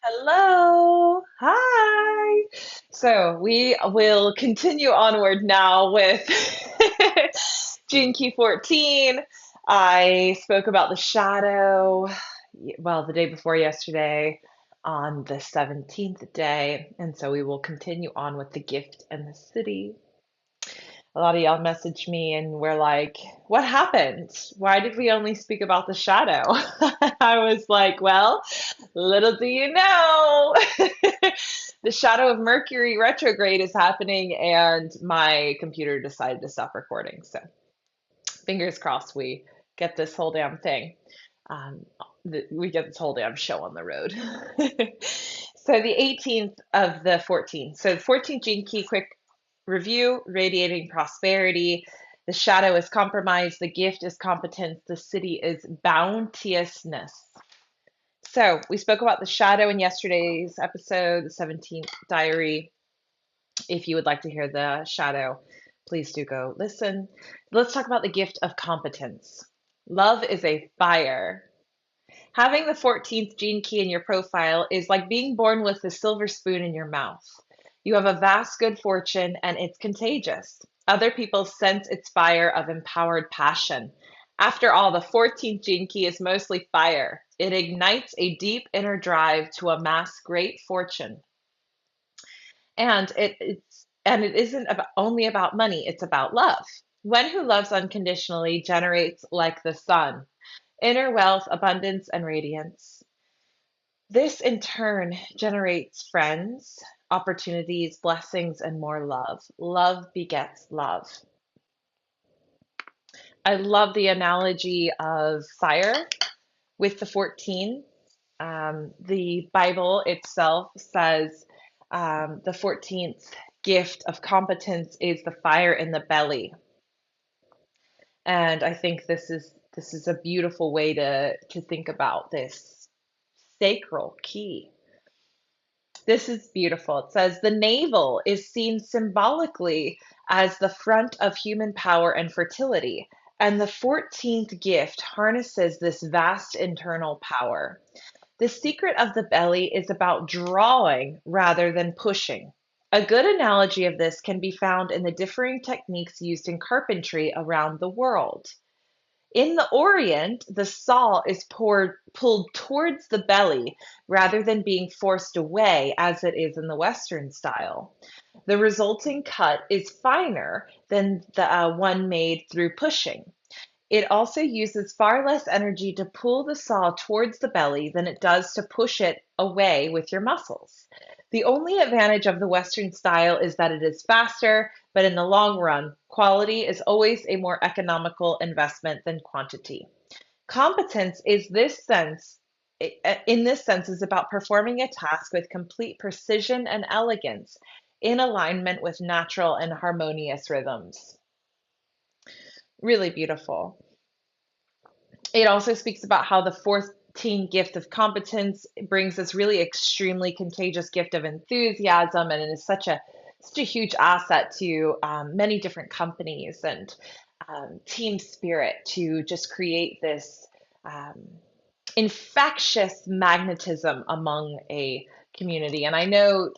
Hello. Hi. So we will continue onward now with Gene Key 14. I spoke about the shadow, well, the day before yesterday on the 17th day. And so we will continue on with the gift and the city. A lot of y'all messaged me and were like, what happened? Why did we only speak about the shadow? I was like, well, little do you know, the shadow of Mercury retrograde is happening, and my computer decided to stop recording. So, fingers crossed, we get this whole damn thing. Um, we get this whole damn show on the road. So, the 18th of the 14th. So, the 14th gene key, quick review: radiating prosperity. The shadow is compromise. The gift is competence. The city is bounteousness. So we spoke about the shadow in yesterday's episode, the 17th diary. If you would like to hear the shadow, please do go listen. Let's talk about the gift of competence. Love is a fire. Having the 14th gene key in your profile is like being born with a silver spoon in your mouth. You have a vast good fortune and it's contagious. Other people sense its fire of empowered passion. After all, the 14th gene key is mostly fire. It ignites a deep inner drive to amass great fortune. And it isn't only about money, it's about love. One who loves unconditionally generates like the sun, inner wealth, abundance, and radiance. This in turn generates friends, opportunities, blessings, and more love. Love begets love. I love the analogy of fire with the 14. The Bible itself says the 14th gift of competence is the fire in the belly. And I think this is a beautiful way to think about this sacral key. This is beautiful. It says the navel is seen symbolically as the front of human power and fertility, and the 14th gift harnesses this vast internal power. The secret of the belly is about drawing rather than pushing. A good analogy of this can be found in the differing techniques used in carpentry around the world. In the Orient, the saw is pulled towards the belly rather than being forced away as it is in the Western style. The resulting cut is finer than the one made through pushing. It also uses far less energy to pull the saw towards the belly than it does to push it away with your muscles. The only advantage of the Western style is that it is faster, but in the long run, quality is always a more economical investment than quantity. Competence is in this sense is about performing a task with complete precision and elegance in alignment with natural and harmonious rhythms. Really beautiful. It also speaks about how the 14th gift of competence brings this really extremely contagious gift of enthusiasm, and it is such a huge asset to many different companies and team spirit to just create this um, infectious magnetism among a community. And I know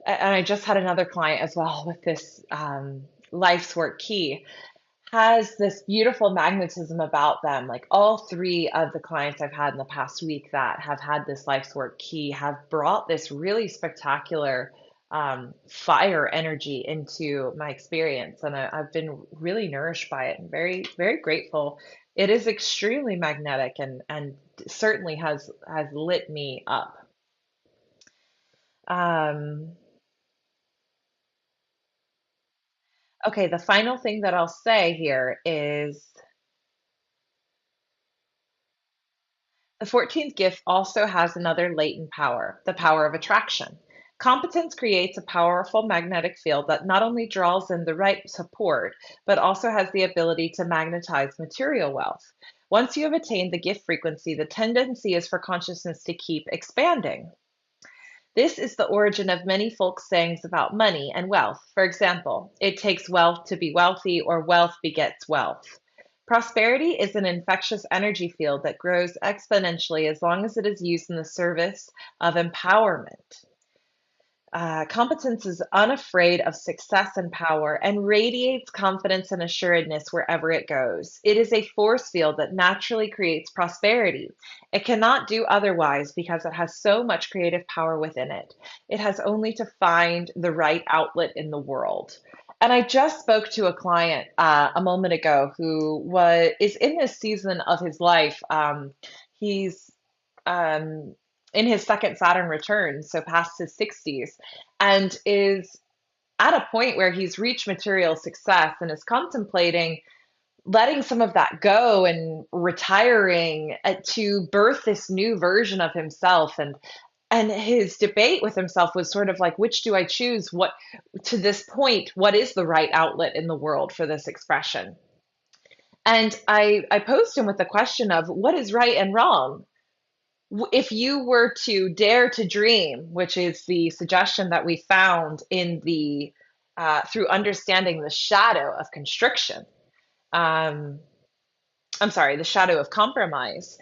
and I just had another client as well with this life's work key has this beautiful magnetism about them. Like all three of the clients I've had in the past week that have had this life's work key have brought this really spectacular fire energy into my experience. And I've been really nourished by it and very, very grateful. It is extremely magnetic and certainly has lit me up. Um, okay, the final thing that I'll say here is the 14th gift also has another latent power, the power of attraction. Competence creates a powerful magnetic field that not only draws in the right support, but also has the ability to magnetize material wealth. Once you have attained the gift frequency, the tendency is for consciousness to keep expanding. This is the origin of many folk sayings about money and wealth. For example, it takes wealth to be wealthy, or wealth begets wealth. Prosperity is an infectious energy field that grows exponentially as long as it is used in the service of empowerment. Competence is unafraid of success and power and radiates confidence and assuredness wherever it goes. It is a force field that naturally creates prosperity. It cannot do otherwise because it has so much creative power within it. It has only to find the right outlet in the world. And I just spoke to a client a moment ago who is in this season of his life. He's um, in his second Saturn return, so past his 60s, and is at a point where he's reached material success and is contemplating letting some of that go and retiring to birth this new version of himself. And his debate with himself was sort of like, which do I choose? What, to this point, what is the right outlet in the world for this expression? And I posed him with the question of what is right and wrong? If you were to dare to dream, which is the suggestion that we found in the through understanding the shadow of constriction, um, I'm sorry, the shadow of compromise.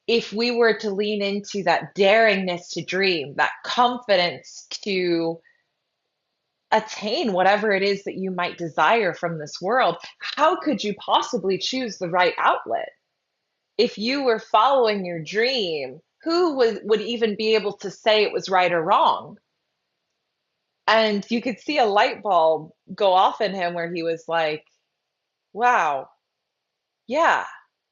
If we were to lean into that daringness to dream, that confidence to attain whatever it is that you might desire from this world, how could you possibly choose the right outlet? If you were following your dream, who would even be able to say it was right or wrong? And you could see a light bulb go off in him where he was like, wow, yeah.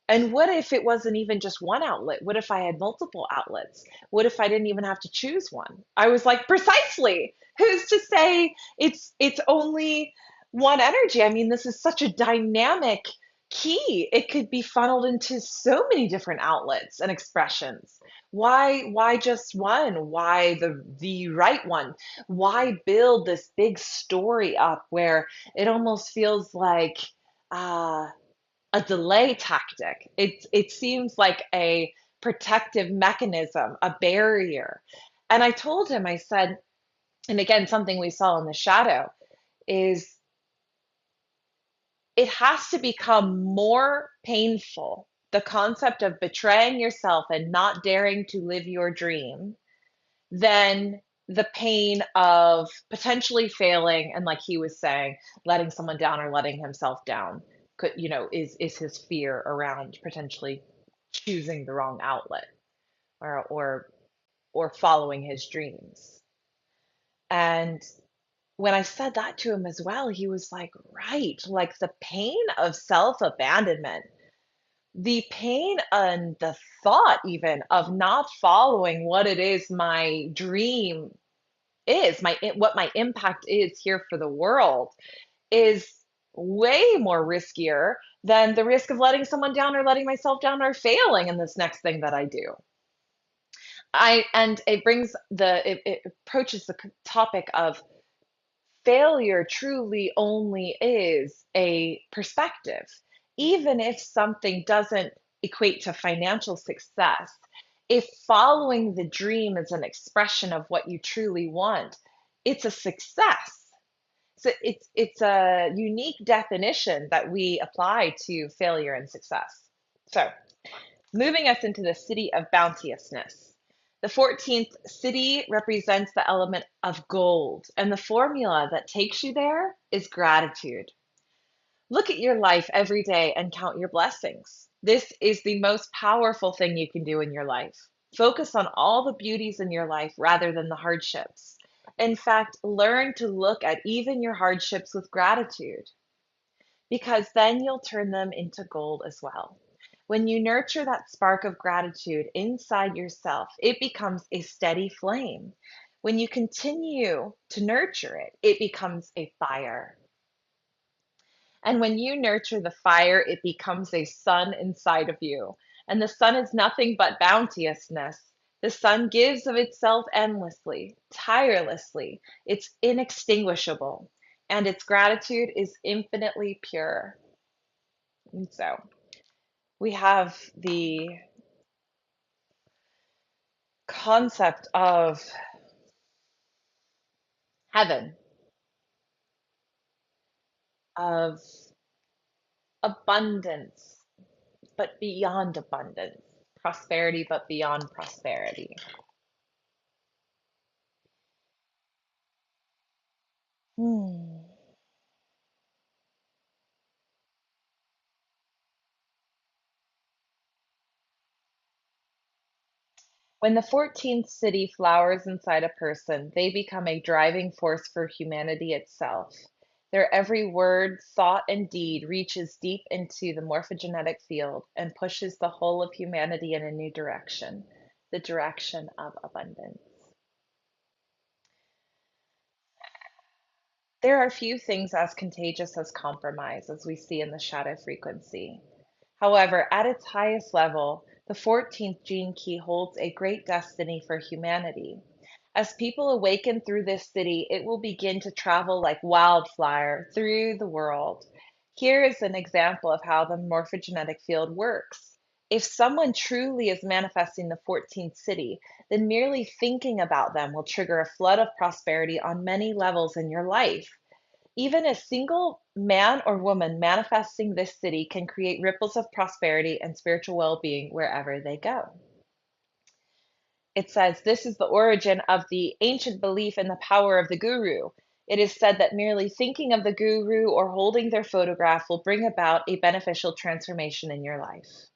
And what if it wasn't even just one outlet? What if I had multiple outlets? What if I didn't even have to choose one? I was like, precisely. Who's to say it's only one energy? I mean, this is such a dynamic key. It could be funneled into so many different outlets and expressions. Why just one? Why the right one? Why build this big story up where it almost feels like uh a delay tactic. It seems like a protective mechanism, a barrier. And I told him, I said, and again, something we saw in the shadow is it has to become more painful. The concept of betraying yourself and not daring to live your dream than the pain of potentially failing and, like he was saying, letting someone down or letting himself down could, is his fear around potentially choosing the wrong outlet or following his dreams. And when I said that to him as well, he was like, right, like the pain of self-abandonment, the pain and the thought even of not following what it is my dream is, what my impact is here for the world, is way more riskier than the risk of letting someone down or letting myself down or failing in this next thing that I do. And it approaches the topic of failure truly only is a perspective. Even if something doesn't equate to financial success, if following the dream is an expression of what you truly want, it's a success. So it's a unique definition that we apply to failure and success. So moving us into the siddhi of bounteousness. The 14th siddhi represents the element of gold, and the formula that takes you there is gratitude. Look at your life every day and count your blessings. This is the most powerful thing you can do in your life. Focus on all the beauties in your life rather than the hardships. In fact, learn to look at even your hardships with gratitude, because then you'll turn them into gold as well. When you nurture that spark of gratitude inside yourself, it becomes a steady flame. When you continue to nurture it, it becomes a fire. And when you nurture the fire, it becomes a sun inside of you. And the sun is nothing but bounteousness. The sun gives of itself endlessly, tirelessly. It's inextinguishable. And its gratitude is infinitely pure. And so we have the concept of heaven, of Abundance, but beyond abundance. Prosperity, but beyond prosperity. Hmm. When the 14th city flowers inside a person, they become a driving force for humanity itself. Their every word, thought, and deed reaches deep into the morphogenetic field and pushes the whole of humanity in a new direction, the direction of abundance. There are few things as contagious as compromise, as we see in the shadow frequency. However, at its highest level, the 14th gene key holds a great destiny for humanity. As people awaken through this city, it will begin to travel like wildfire through the world. Here is an example of how the morphogenetic field works. If someone truly is manifesting the 14th city, then merely thinking about them will trigger a flood of prosperity on many levels in your life. Even a single man or woman manifesting this city can create ripples of prosperity and spiritual well being wherever they go. It says this is the origin of the ancient belief in the power of the guru. It is said that merely thinking of the guru or holding their photograph will bring about a beneficial transformation in your life.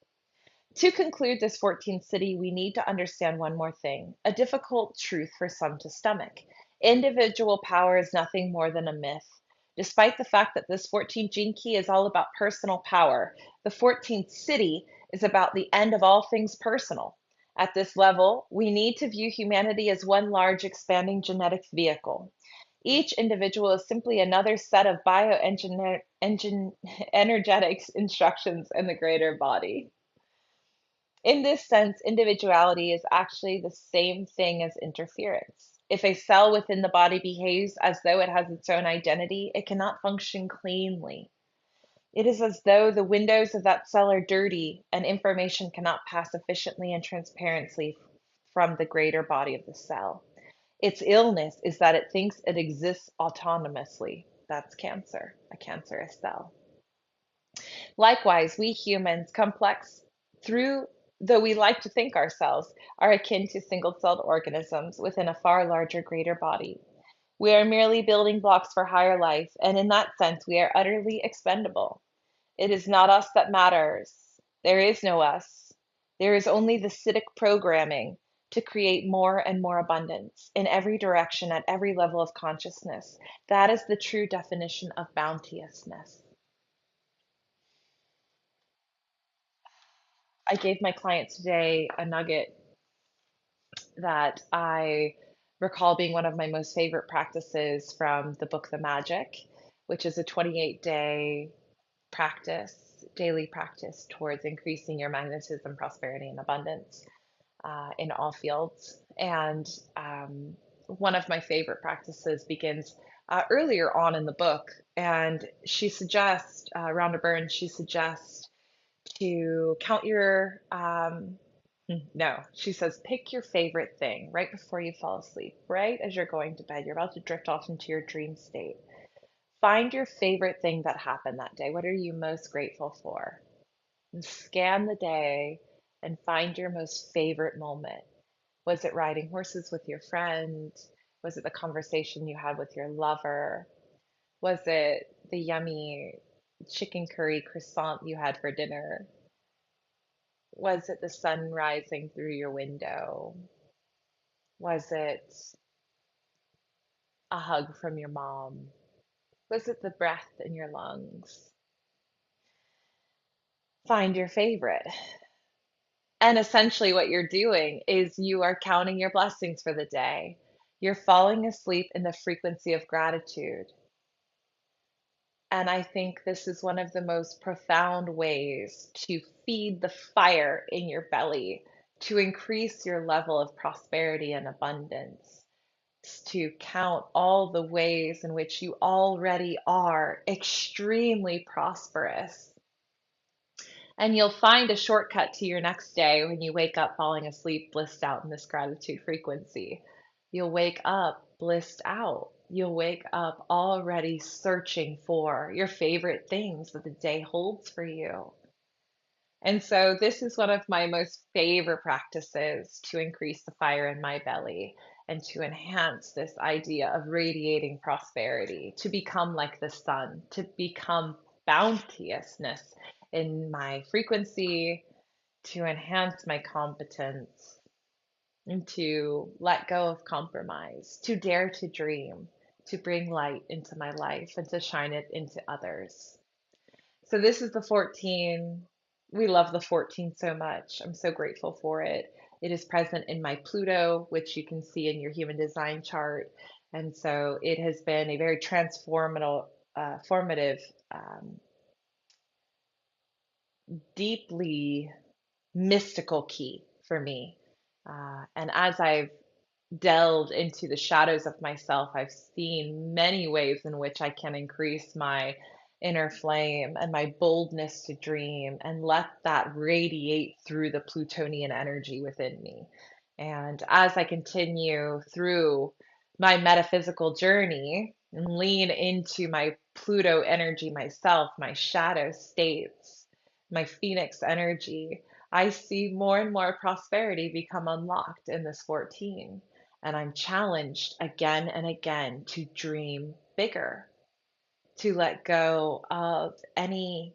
To conclude this 14th city, we need to understand one more thing, a difficult truth for some to stomach. Individual power is nothing more than a myth. Despite the fact that this 14th gene key is all about personal power, the 14th city is about the end of all things personal. At this level, we need to view humanity as one large expanding genetic vehicle. Each individual is simply another set of energetics instructions in the greater body. In this sense, individuality is actually the same thing as interference. If a cell within the body behaves as though it has its own identity, it cannot function cleanly. It is as though the windows of that cell are dirty and information cannot pass efficiently and transparently from the greater body of the cell. Its illness is that it thinks it exists autonomously. That's cancer, a cancerous cell. Likewise, we humans, complex through though we like to think ourselves, are akin to single celled organisms within a far larger, greater body. We are merely building blocks for higher life, and in that sense, we are utterly expendable. It is not us that matters. There is no us. There is only the Siddhic programming to create more and more abundance in every direction at every level of consciousness. That is the true definition of bounteousness. I gave my client today a nugget that I recall being one of my most favorite practices from the book The Magic, which is a 28-day practice, daily practice towards increasing your magnetism, prosperity, and abundance in all fields. And one of my favorite practices begins earlier on in the book. And she suggests, Rhonda Byrne, she suggests to count your no, she says pick your favorite thing right before you fall asleep, right as you're going to bed. You're about to drift off into your dream state. Find your favorite thing that happened that day. What are you most grateful for? And scan the day and find your most favorite moment. Was it riding horses with your friend? Was it the conversation you had with your lover? Was it the yummy chicken curry croissant you had for dinner? Was it the sun rising through your window? Was it a hug from your mom? Was it the breath in your lungs? Find your favorite. And essentially, what you're doing is you are counting your blessings for the day. You're falling asleep in the frequency of gratitude. And I think this is one of the most profound ways to feed the fire in your belly, to increase your level of prosperity and abundance, to count all the ways in which you already are extremely prosperous. And you'll find a shortcut to your next day when you wake up falling asleep, blissed out in this gratitude frequency. You'll wake up blissed out. You'll wake up already searching for your favorite things that the day holds for you. And so, this is one of my most favorite practices to increase the fire in my belly and to enhance this idea of radiating prosperity, to become like the sun, to become bounteousness in my frequency, to enhance my competence, and to let go of compromise, to dare to dream, to bring light into my life and to shine it into others. So this is the 14. We love the 14 so much. I'm so grateful for it. It is present in my Pluto, which you can see in your human design chart. And so it has been a very transformative, formative, um, deeply mystical key for me. And as I've delved into the shadows of myself, I've seen many ways in which I can increase my inner flame and my boldness to dream and let that radiate through the Plutonian energy within me. And as I continue through my metaphysical journey and lean into my Pluto energy myself, my shadow states, my Phoenix energy, I see more and more prosperity become unlocked in this 14. And I'm challenged again and again to dream bigger, to let go of any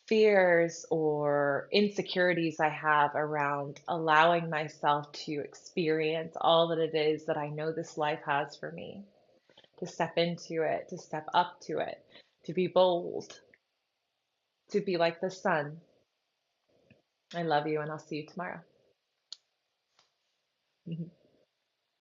fears or insecurities I have around allowing myself to experience all that it is that I know this life has for me, to step into it, to step up to it, to be bold, to be like the sun. I love you, and I'll see you tomorrow.